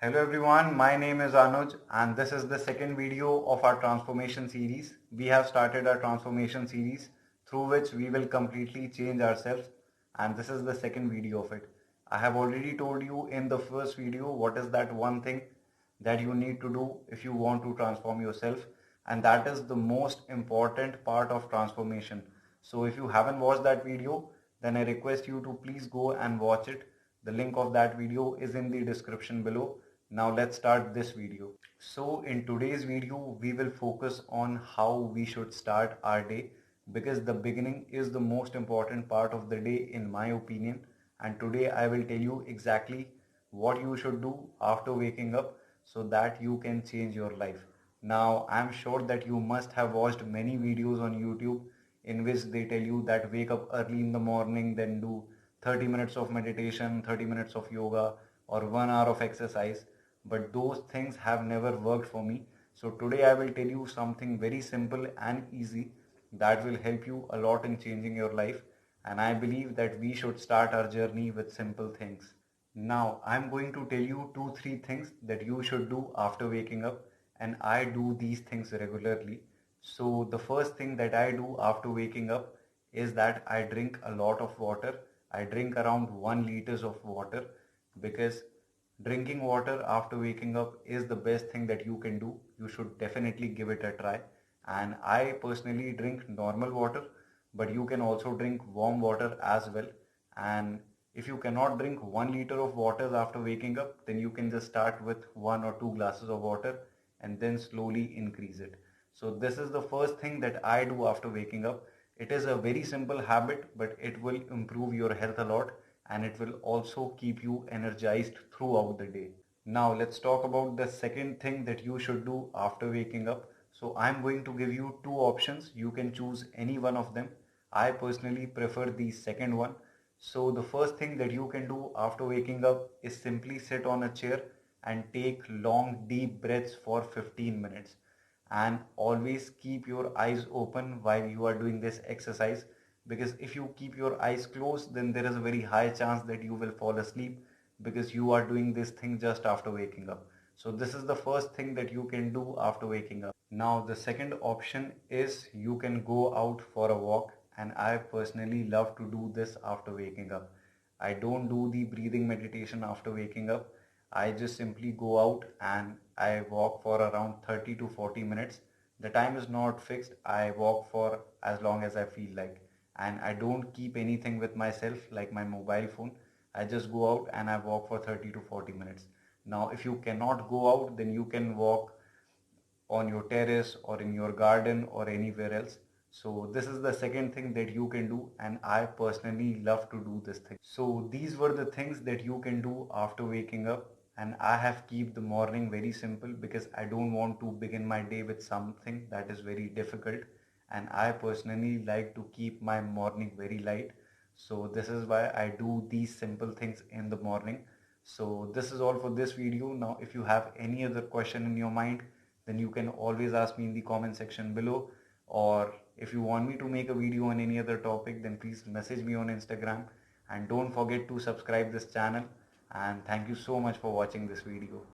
Hello everyone, my name is Anuj and this is the second video of our transformation series. We have started our transformation series through which we will completely change ourselves, and this is the second video of it. I have already told you in the first video what is that one thing that you need to do if you want to transform yourself, and that is the most important part of transformation. So if you haven't watched that video, then I request you to please go and watch it. The link of that video is in the description below. Now let's start this video. So in today's video, we will focus on how we should start our day, because the beginning is the most important part of the day in my opinion. And today I will tell you exactly what you should do after waking up so that you can change your life. Now I'm sure that you must have watched many videos on YouTube in which they tell you that wake up early in the morning, then do 30 minutes of meditation, 30 minutes of yoga, or 1 hour of exercise. But those things have never worked for me. So today I will tell you something very simple and easy that will help you a lot in changing your life. And I believe that we should start our journey with simple things. Now I'm going to tell you 2-3 things that you should do after waking up, and I do these things regularly. So the first thing that I do after waking up is that I drink a lot of water. I drink around 1 liters of water, because drinking water after waking up is the best thing that you can do. You should definitely give it a try. And I personally drink normal water, but you can also drink warm water as well. And if you cannot drink 1 liter of water after waking up, then you can just start with 1 or 2 glasses of water and then slowly increase it. So this is the first thing that I do after waking up. It is a very simple habit, but it will improve your health a lot, and it will also keep you energized throughout the day. Now let's talk about the second thing that you should do after waking up. So I'm going to give you two options. You can choose any one of them. I personally prefer the second one. So the first thing that you can do after waking up is simply sit on a chair and take long deep breaths for 15 minutes. And always keep your eyes open while you are doing this exercise, because if you keep your eyes closed, then there is a very high chance that you will fall asleep, because you are doing this thing just after waking up. So this is the first thing that you can do after waking up. Now the second option is you can go out for a walk, and I personally love to do this after waking up. I don't do the breathing meditation after waking up. I just simply go out and I walk for around 30 to 40 minutes. The time is not fixed. I walk for as long as I feel like. And I don't keep anything with myself like my mobile phone. I just go out and I walk for 30 to 40 minutes. Now, if you cannot go out, then you can walk on your terrace or in your garden or anywhere else. So this is the second thing that you can do, and I personally love to do this thing. So these were the things that you can do after waking up, and I have keep the morning very simple because I don't want to begin my day with something that is very difficult, and I personally like to keep my morning very light. So this is why I do these simple things in the morning. So this is all for this video. Now if you have any other question in your mind, then you can always ask me in the comment section below. Or if you want me to make a video on any other topic, then please message me on Instagram. And don't forget to subscribe this channel. And thank you so much for watching this video.